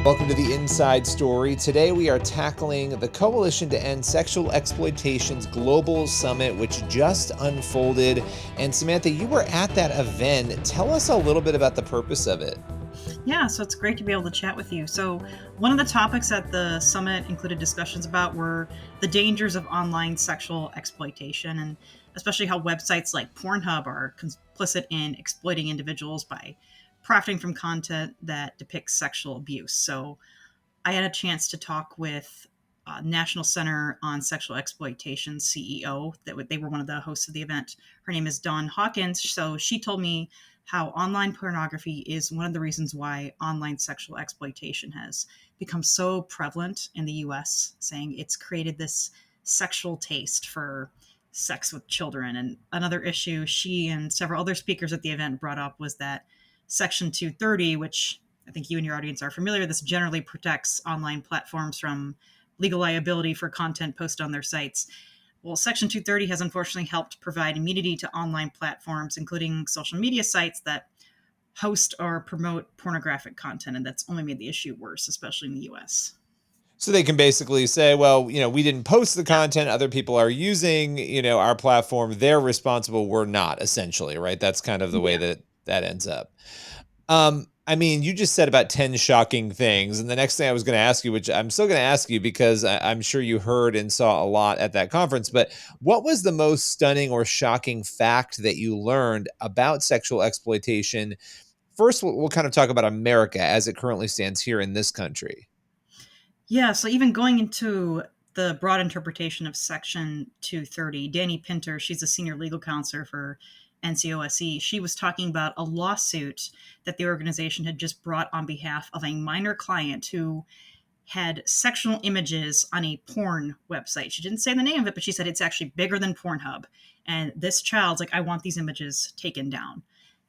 Welcome to the Inside Story. Today we are tackling the Coalition to End Sexual Exploitation's Global Summit, which just unfolded. And Samantha, you were at that event. Tell us a little bit about the purpose of it. Yeah, so it's great to be able to chat with you. So, one of the topics at the summit included discussions about were the dangers of online sexual exploitation, and especially how websites like Pornhub are complicit in exploiting individuals by profiting from content that depicts sexual abuse. So, I had a chance to talk with National Center on Sexual Exploitation CEO. They were one of the hosts of the event. Her name is Dawn Hawkins. So she told me how online pornography is one of the reasons why online sexual exploitation has become so prevalent in the U.S., saying it's created this sexual taste for sex with children. And another issue she and several other speakers at the event brought up was that Section 230, which I think you and your audience are familiar. This generally protects online platforms from legal liability for content posted on their sites. Well, Section 230 has unfortunately helped provide immunity to online platforms, including social media sites that host or promote pornographic content, and that's only made the issue worse, especially in the US. So they can basically say, well, we didn't post the content. Other people are using, our platform. They're responsible. We're not, essentially, right? That's kind of the way Yeah. that ends up. You just said about 10 shocking things. And the next thing I was going to ask you, which I'm still going to ask you because I'm sure you heard and saw a lot at that conference, but what was the most stunning or shocking fact that you learned about sexual exploitation? First, we'll kind of talk about America as it currently stands here in this country. Yeah, so even going into the broad interpretation of Section 230, Danny Pinter, she's a senior legal counselor for NCOSE. She was talking about a lawsuit that the organization had just brought on behalf of a minor client who had sexual images on a porn website. She didn't say the name of it, but she said it's actually bigger than Pornhub. And this child's like, I want these images taken down.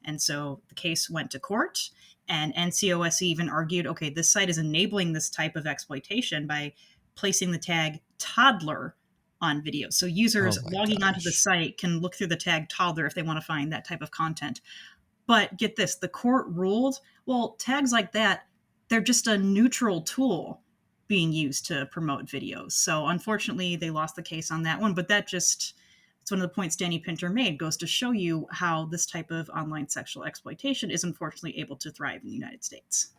And so the case went to court, and NCOSE even argued, okay, this site is enabling this type of exploitation by placing the tag toddler on videos. So Oh users my logging onto the gosh. site can look through the tag toddler if they want to find that type of content. But get this, the court ruled, well, tags like that, they're just a neutral tool being used to promote videos. So unfortunately, they lost the case on that one. But it's one of the points Danny Pinter made, goes to show you how this type of online sexual exploitation is unfortunately able to thrive in the United States.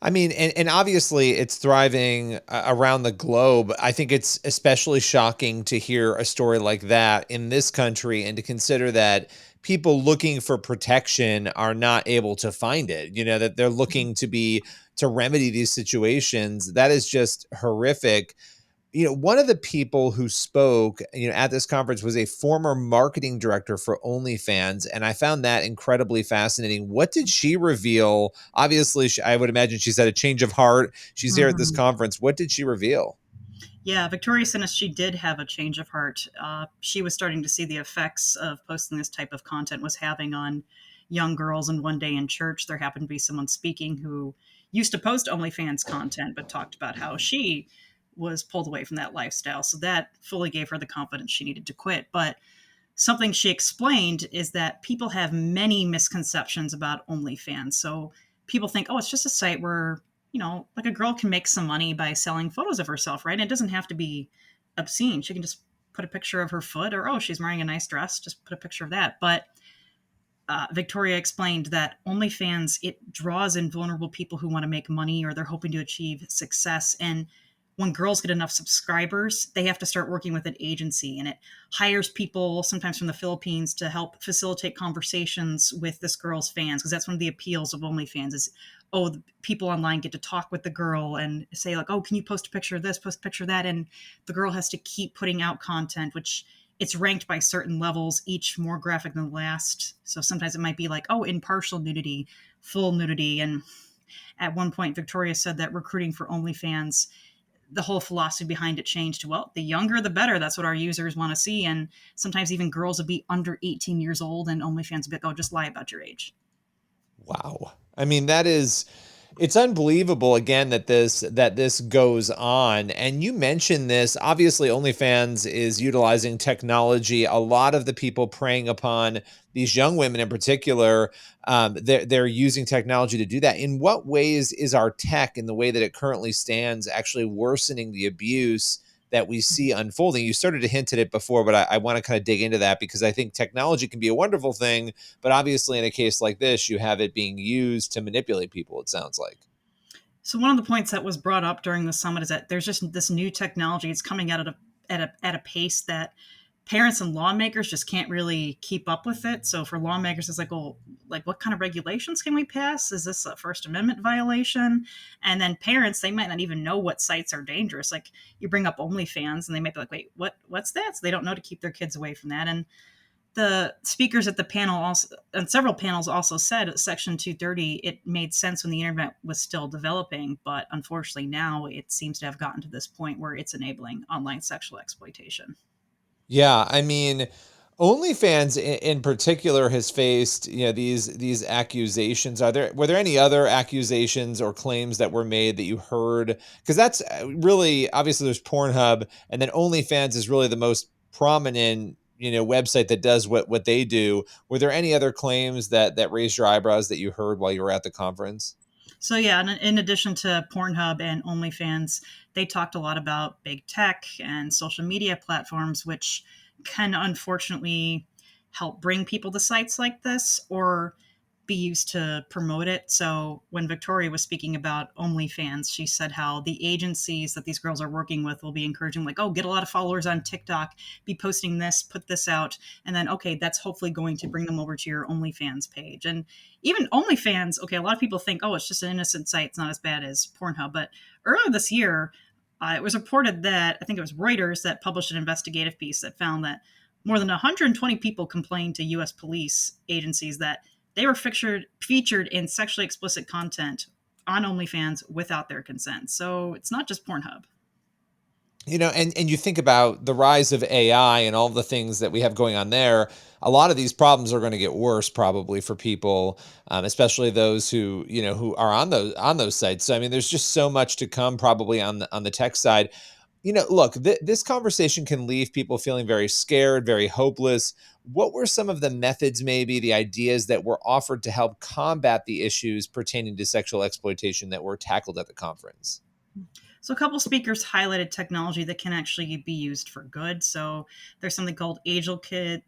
And obviously it's thriving around the globe. I think it's especially shocking to hear a story like that in this country and to consider that people looking for protection are not able to find it, that they're looking to remedy these situations. That is just horrific. One of the people who spoke, at this conference was a former marketing director for OnlyFans, and I found that incredibly fascinating. What did she reveal? Obviously, I would imagine she's had a change of heart. She's here at this Mhm. conference. What did she reveal? Yeah, Victoria Sinis, she did have a change of heart. She was starting to see the effects of posting this type of content was having on young girls. And one day in church, there happened to be someone speaking who used to post OnlyFans content, but talked about how she was pulled away from that lifestyle. So that fully gave her the confidence she needed to quit. But something she explained is that people have many misconceptions about OnlyFans. So people think, oh, it's just a site where, like a girl can make some money by selling photos of herself, right? And it doesn't have to be obscene. She can just put a picture of her foot, or, oh, she's wearing a nice dress, just put a picture of that. But Victoria explained that OnlyFans, it draws in vulnerable people who want to make money or they're hoping to achieve success. And when girls get enough subscribers, they have to start working with an agency, and it hires people sometimes from the Philippines to help facilitate conversations with this girl's fans, because that's one of the appeals of OnlyFans is, oh, the people online get to talk with the girl and say like, oh, can you post a picture of this, post a picture of that, and the girl has to keep putting out content, which it's ranked by certain levels, each more graphic than the last. So sometimes it might be like, oh, impartial nudity, full nudity. And at one point, Victoria said that recruiting for OnlyFans, the whole philosophy behind it changed to, well, the younger the better. That's what our users want to see. And sometimes even girls would be under 18 years old and OnlyFans would be like, oh, just lie about your age. Wow. I mean, that is It's unbelievable again that this goes on. And you mentioned this. Obviously, OnlyFans is utilizing technology. A lot of the people preying upon these young women in particular, they're using technology to do that. In what ways is our tech, in the way that it currently stands, actually worsening the abuse that we see unfolding? You started to hint at it before, but I want to kind of dig into that because I think technology can be a wonderful thing, but obviously in a case like this, you have it being used to manipulate people, it sounds like. So one of the points that was brought up during the summit is that there's just this new technology. It's coming out at a pace that parents and lawmakers just can't really keep up with it. So for lawmakers, it's like, well, like what kind of regulations can we pass? Is this a First Amendment violation? And then parents, they might not even know what sites are dangerous. Like you bring up OnlyFans, and they might be like, wait, what's that? So they don't know to keep their kids away from that. And the speakers at the panel also, and several panels also said at Section 230 it made sense when the internet was still developing, but unfortunately now it seems to have gotten to this point where it's enabling online sexual exploitation. Yeah, I mean, OnlyFans in particular has faced, these accusations. Were there any other accusations or claims that were made that you heard? Because that's really obviously there's Pornhub, and then OnlyFans is really the most prominent, website that does what they do. Were there any other claims that raised your eyebrows that you heard while you were at the conference? So yeah, in addition to Pornhub and OnlyFans, they talked a lot about big tech and social media platforms, which can unfortunately help bring people to sites like this or be used to promote it. So when Victoria was speaking about OnlyFans, she said how the agencies that these girls are working with will be encouraging, like, oh, get a lot of followers on TikTok, be posting this, put this out, and then okay, that's hopefully going to bring them over to your OnlyFans page. And even OnlyFans, okay, a lot of people think, oh, it's just an innocent site, it's not as bad as Pornhub. But earlier this year, it was reported that I think it was Reuters that published an investigative piece that found that more than 120 people complained to U.S. police agencies that they were featured in sexually explicit content on OnlyFans without their consent. So it's not just Pornhub. And you think about the rise of AI and all the things that we have going on there. A lot of these problems are going to get worse probably for people, especially those who are on those sites. So I mean, there's just so much to come probably on the tech side. Look, this conversation can leave people feeling very scared, very hopeless. What were some of the methods, maybe the ideas that were offered to help combat the issues pertaining to sexual exploitation that were tackled at the conference? So a couple speakers highlighted technology that can actually be used for good. So there's something called angelkids.ai,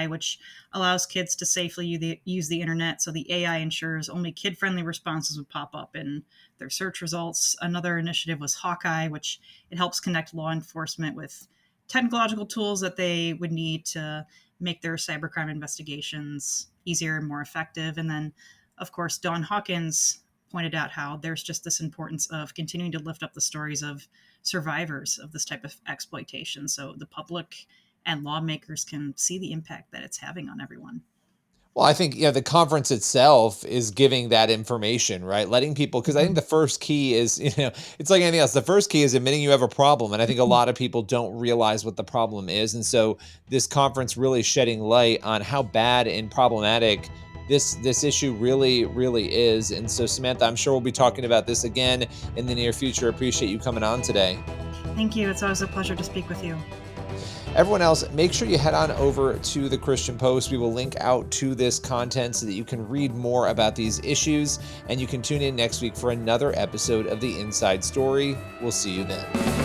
which allows kids to safely use the internet. So the AI ensures only kid-friendly responses would pop up in their search results. Another initiative was Hawkeye, which it helps connect law enforcement with technological tools that they would need to make their cybercrime investigations easier and more effective. And then, of course, Dawn Hawkins pointed out how there's just this importance of continuing to lift up the stories of survivors of this type of exploitation so the public and lawmakers can see the impact that it's having on everyone. Well, I think, the conference itself is giving that information, right? Letting people, because I think Mhm. the first key is, it's like anything else. The first key is admitting you have a problem. And I think a lot of people don't realize what the problem is. And so this conference really shedding light on how bad and problematic this issue really, really is. And so, Samantha, I'm sure we'll be talking about this again in the near future. Appreciate you coming on today. Thank you. It's always a pleasure to speak with you. Everyone else, make sure you head on over to the Christian Post. We will link out to this content so that you can read more about these issues, and you can tune in next week for another episode of The Inside Story. We'll see you then.